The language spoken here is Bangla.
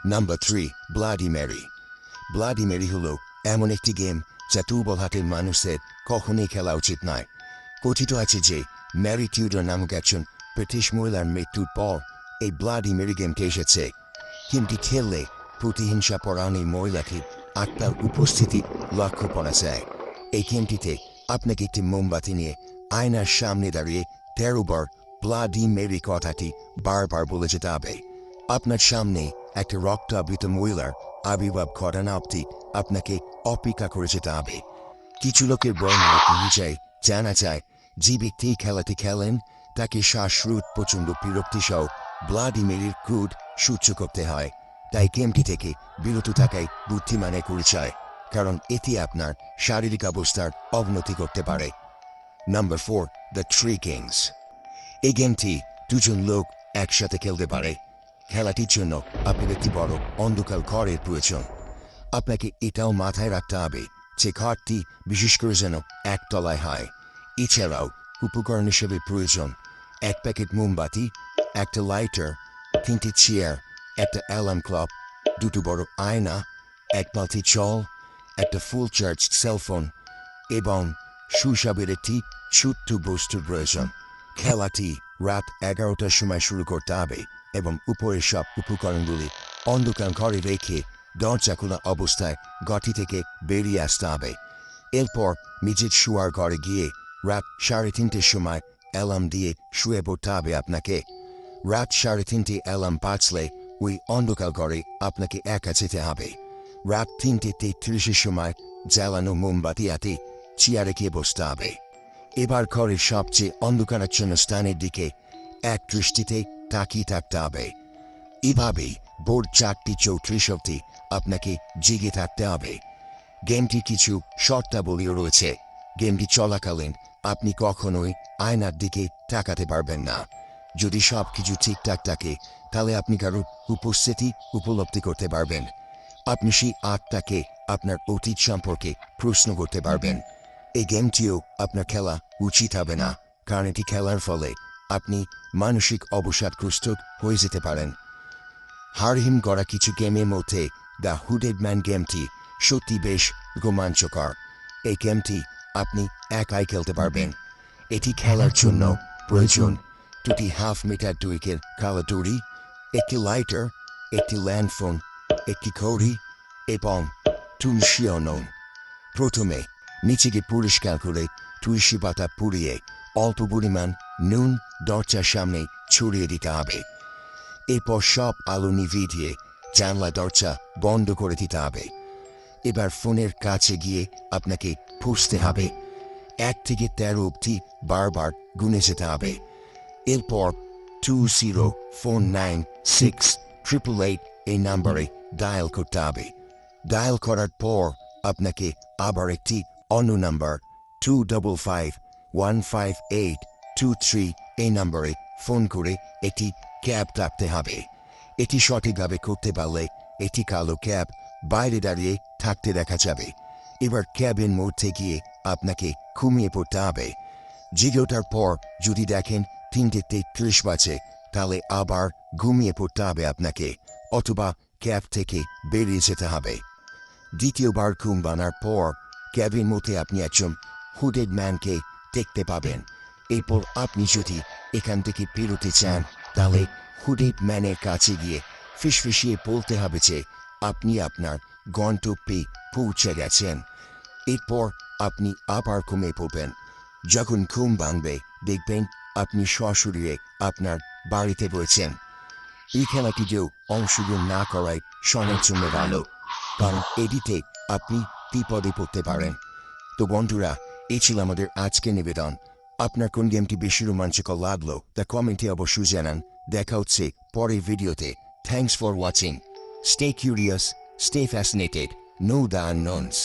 Number 3, bloody Mary. Bloody Mary হলো এমন একটি গেম যা দুর্বল হাতের মানুষের কখনোই খেলা উচিত নয়। কথিত আছে যে ম্যারি টিউডর নামক একজন ব্রিটিশ মহিলার মৃত্যুর পর এই ব্লাডি মেরি গেমটি এসেছে। গেমটি খেললে প্রতিহিংসা পরায়ণী মহিলাকে আত্মার উপস্থিতি লক্ষ্য করা যায়। এই গেমটিতে আপনাকে একটি মোমবাতি নিয়ে আয়নার সামনে দাঁড়িয়ে 13 বার ব্লাডি মেরি কথাটি বারবার বলে যেতে হবে। আপনার সামনে একটা রক্তাবৃত মহিলার আবির্ভাব ঘটানো অবধি আপনাকে অপেক্ষা করে যেতে হবে। কিছু লোকের বর্ণনা অনুযায়ী জানা যায় যে ব্যক্তি খেলাটি খেলেন তাকে শ্বাসরোধ প্রচণ্ড বিরক্তি সহ ব্লাডি মেরির ক্রোধ সহ্য করতে হয়। তাই গেমটি থেকে বিরত থাকাই বুদ্ধিমানের পরিচয়, কারণ এটি আপনার শারীরিক অবস্থার অবনতি করতে পারে। Number 4, the three kings. এই গেমটি দুজন লোক একসাথে খেলতে পারে। খেলাটির জন্য আপনার একটি বড় অন্ধকার ঘরের প্রয়োজন। আপনাকে এটাও মাথায় রাখতে হবে যে ঘরটি বিশেষ করে যেন একতলায় হয়। এছাড়াও উপকরণ হিসেবে প্রয়োজন 1 প্যাকেট মোমবাতি, একটা লাইটার, 3টি চেয়ার, একটা অ্যালার্ম ক্লক, 2টো বড় আয়না, 1 বালতি জল, একটা ফুল চার্জ সেলফোন এবং সুস্বাদুর একটি ছোট্ট বস্তুর প্রয়োজন। খেলাটি রাত 11টার সময় শুরু করতে হবে এবং উপরের সব উপকরণগুলি অন্ধকার ঘরে রেখে দরজা খোলা অবস্থায় ঘরটি থেকে বেরিয়ে আসতে হবে। এরপর নিজের শোয়ার ঘরে গিয়ে রাত 3:30টার সময় অ্যালার্ম দিয়ে শুয়ে পড়তে হবে আপনাকে। রাত 3:30 অ্যালার্ম বাজলে ওই অন্ধকার ঘরে আপনাকে একা যেতে হবে। রাত 3:33-এর সময় জ্বালানো মোমবাতি হাতে চেয়ারে গিয়ে বসতে হবে। এবার ঘরের সবচেয়ে অন্ধকারাচ্ছন্ন স্থানের দিকে এক দৃষ্টিতে তাকিয়ে থাকতে হবে। এভাবেই ভোর 4:34 অবধি আপনাকে জেগে থাকতে হবে। গেমটির কিছু শর্তাবলীও রয়েছে। গেমটি চলাকালীন আপনি কখনোই আয়নার দিকে তাকাতে পারবেন না। যদি সব কিছু ঠিকঠাক থাকে তাহলে আপনি কারোর উপস্থিতি উপলব্ধি করতে পারবেন। আপনি সেই আত্মাকে আপনার অতীত সম্পর্কে প্রশ্ন করতে পারবেন। এই গেমটিও আপনার খেলা উচিত হবে না, কারণ এটি খেলার ফলে আপনি মানসিক অবসাদগ্রস্ত হয়ে যেতে পারেন। হারহিম গড়া কিছু গেমের মধ্যে দ্য হুডেড ম্যান গেমটি সত্যি বেশ রোমাঞ্চকর। এই গেমটি আপনি একাই খেলতে পারবেন। এটি খেলার জন্য প্রয়োজন 2টি হাফ মিটার দৈর্ঘ্যের কালো দড়ি, একটি লাইটার, একটি ল্যান্ডফোন, একটি ঘড়ি এবং তুলসী নুন। প্রথমে নিচে গিয়ে পরিষ্কার করে তুলসী পাতা পুড়িয়ে অল্প পরিমাণ নুন দরজার সামনে ছড়িয়ে দিতে হবে। এরপর সব আলো নিভিয়ে দিয়ে জানলা দরজা বন্ধ করে দিতে হবে। এবার ফোনের কাছে গিয়ে আপনাকে পুষতে হবে। 1 থেকে 13 অবধি বারবার গুনে যেতে হবে। এরপর 20496888 এই নাম্বারে ডায়াল করতে হবে। ডায়াল করার পর আপনাকে আবার একটি অন্য নাম্বার 25515823 এই নাম্বারে ফোন করে একটি ক্যাব ডাকতে হবে। এটি সঠিকভাবে করতে পারলে একটি কালো ক্যাব বাইরে দাঁড়িয়ে থাকতে দেখা যাবে। এবার ক্যাবের মধ্যে গিয়ে আপনাকে ঘুমিয়ে পড়তে হবে। জেগে ওঠার পর যদি দেখেন 3:33 বাজে তাহলে আবার ঘুমিয়ে পড়তে হবে আপনাকে, অথবা ক্যাব থেকে বেরিয়ে যেতে হবে। দ্বিতীয়বার ঘুম ভাঙার পর ক্যাবের মধ্যে আপনি একজন হুডেড ম্যানকে দেখতে পাবেন। এরপর আপনি যদি এখান থেকে বেরোতে চান তাহলে হুডেড ম্যানের কাছে গিয়ে ফিসফিসিয়ে বলতে হবে যে আপনি আপনার গন্তব্যে পৌঁছে গেছেন। এরপর আপনি আবার ঘুমিয়ে পড়বেন। যখন ঘুম ভাঙবে দেখবেন আপনি সশরীরে আপনার বাড়িতে রয়েছেন। এই খেলাটিতেও অংশগ্রহণ না করাই সবার জন্য ভালো, কারণ এটিতে আপনি বিপদে পড়তে পারেন। তো বন্ধুরা, এই ছিল আমাদের আজকের নিবেদন। আপনার কোন গেমটি বেশি রোমাঞ্চকর লাগলো তা কমেন্টে অবশ্যই জানান। দেখা হচ্ছে পরের ভিডিওতে। Thanks for watching. Stay curious, stay fascinated, know the unknown's.